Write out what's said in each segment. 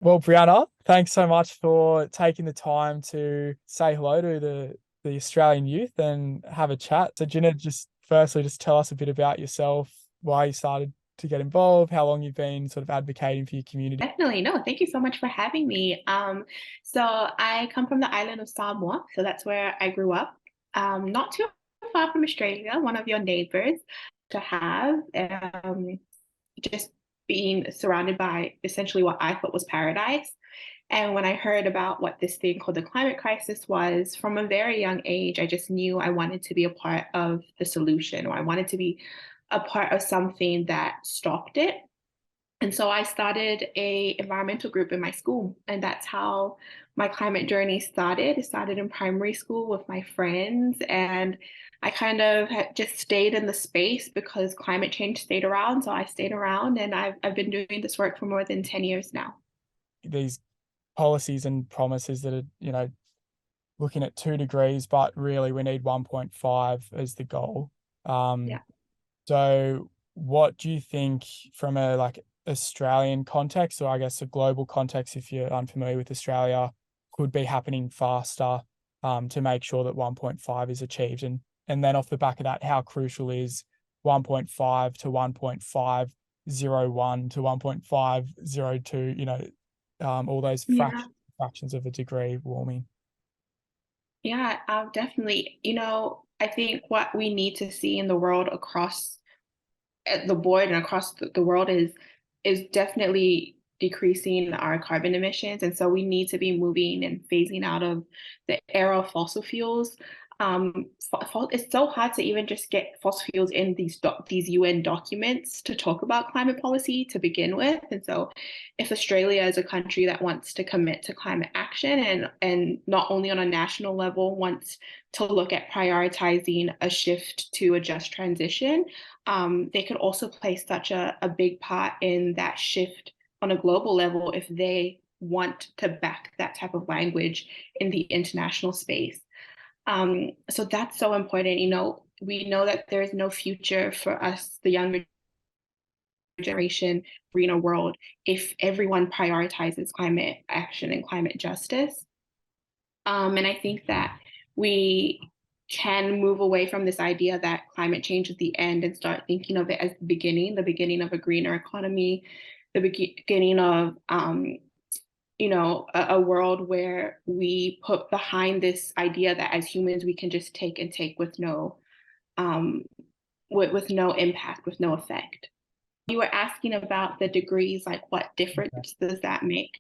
Well, Brianna, thanks so much for taking the time to say hello to the Australian youth and have a chat. So, Gina, just firstly, just tell us a bit about yourself, why you started to get involved, how long you've been sort of advocating for your community. Definitely. No, thank you so much for having me. So I come from the island of Samoa, so that's where I grew up. Not too far from Australia, one of your neighbors to have. Just being surrounded by essentially what I thought was paradise. And when I heard about what this thing called the climate crisis was, from a very young age, I just knew I wanted to be a part of the solution, or I wanted to be a part of something that stopped it. And so I started a environmental group in my school, and that's how my climate journey started. It started in primary school with my friends, and I kind of had just stayed in the space because climate change stayed around. So I stayed around, and I've been doing this work for more than 10 years now. These policies and promises that are, looking at 2 degrees, but really we need 1.5 as the goal. Um, Yeah. so what do you think from a Australian context, or I guess a global context, if you're unfamiliar with Australia, could be happening faster to make sure that 1.5 is achieved? And then off the back of that, how crucial is 1.5 to 1.501 to 1.502, all those Yeah. fractions of a degree warming. Yeah, definitely. I think what we need to see in the world across the board and across the world is definitely decreasing our carbon emissions, and so we need to be moving and phasing out of the era of fossil fuels. It's so hard to even just get fossil fuels in these UN documents to talk about climate policy to begin with. And so, if Australia is a country that wants to commit to climate action and not only on a national level wants to look at prioritizing a shift to a just transition, they could also play such a big part in that shift on a global level if they want to back that type of language in the international space. So that's so important. We know that there is no future for us, the younger generation, greener world, if everyone prioritizes climate action and climate justice. And I think that we can move away from this idea that climate change is the end and start thinking of it as the beginning of a greener economy, the beginning of a world where we put behind this idea that as humans we can just take and take with no um, with no impact, with no effect. You were asking about the degrees, like what difference does that make?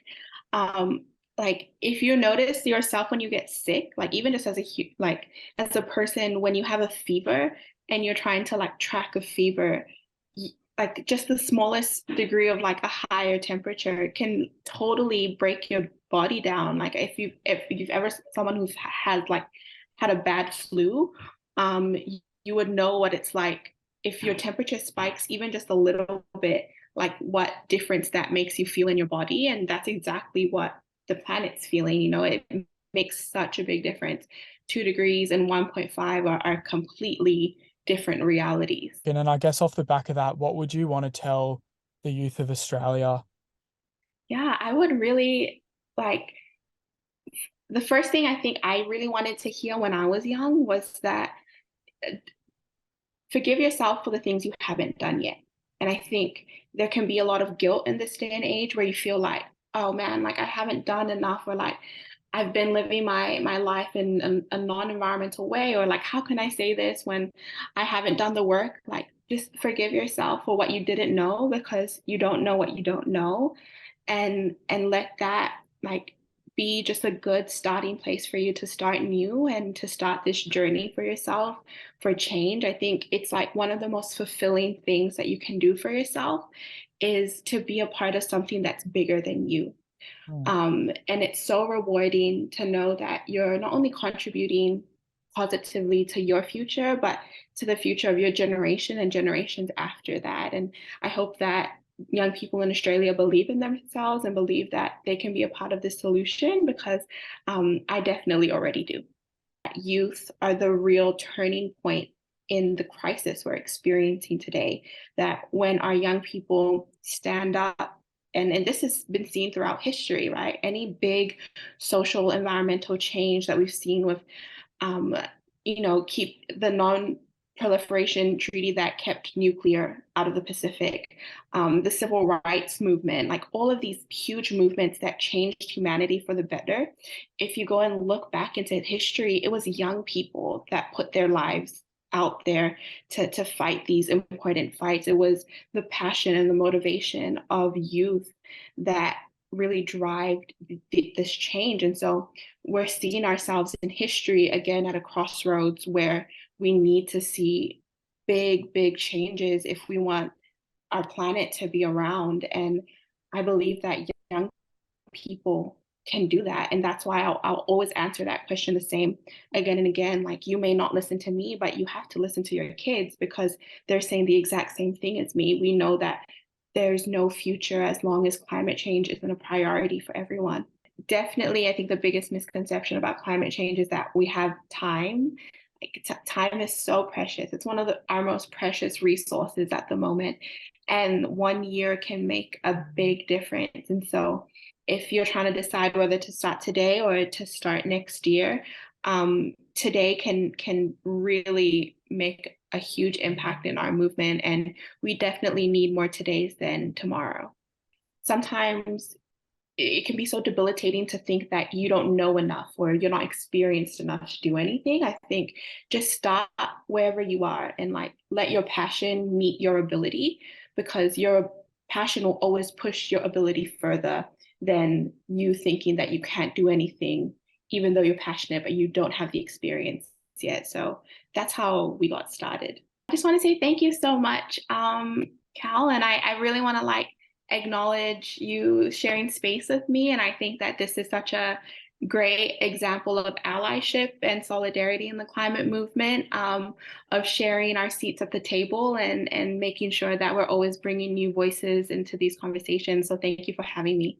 Um, like if you notice yourself when you get sick, like even just as a person when you have a fever and you're trying to like track a fever, like just the smallest degree of like a higher temperature can totally break your body down. Like if you've ever someone who's had a bad flu, you would know what it's like if your temperature spikes even just a little bit, like what difference that makes you feel in your body. And that's exactly what the planet's feeling. It makes such a big difference. 2 degrees and 1.5 are completely different realities. And then I guess off the back of that, what would you want to tell the youth of Australia? Yeah, I would really like the first thing I think I really wanted to hear when I was young was that forgive yourself for the things you haven't done yet. And I think there can be a lot of guilt in this day and age where you feel like, oh man, like I haven't done enough, or like I've been living my life in a non-environmental way, or like how can I say this when I haven't done the work? Like just forgive yourself for what you didn't know because you don't know what you don't know, and let that like be just a good starting place for you to start new and to start this journey for yourself for change. I think it's like one of the most fulfilling things that you can do for yourself is to be a part of something that's bigger than you. Hmm. And it's so rewarding to know that you're not only contributing positively to your future, but to the future of your generation and generations after that. And I hope that young people in Australia believe in themselves and believe that they can be a part of this solution because I definitely already do. Youth are the real turning point in the crisis we're experiencing today. That when our young people stand up and this has been seen throughout history, right? Any big social environmental change that we've seen with um, keep the non-proliferation treaty that kept nuclear out of the Pacific, the civil rights movement, like all of these huge movements that changed humanity for the better. If you go and look back into history, it was young people that put their lives out there to fight these important fights. It was the passion and the motivation of youth that really drive this change. And so we're seeing ourselves in history again at a crossroads where we need to see big, big changes if we want our planet to be around. And I believe that young people can do that. And that's why I'll always answer that question the same again and again. Like, you may not listen to me, but you have to listen to your kids because they're saying the exact same thing as me. We know that there's no future as long as climate change isn't a priority for everyone. Definitely, I think the biggest misconception about climate change is that we have time. Like, time is so precious. It's one of our most precious resources at the moment. And 1 year can make a big difference. And so, if you're trying to decide whether to start today or to start next year, today can really make a huge impact in our movement. And we definitely need more todays than tomorrow. Sometimes it can be so debilitating to think that you don't know enough or you're not experienced enough to do anything. I think just start wherever you are and like let your passion meet your ability, because your passion will always push your ability further than you thinking that you can't do anything, even though you're passionate, but you don't have the experience yet. So that's how we got started. I just want to say thank you so much, Cal. And I really want to like acknowledge you sharing space with me. And I think that this is such a great example of allyship and solidarity in the climate movement, of sharing our seats at the table and making sure that we're always bringing new voices into these conversations. So thank you for having me.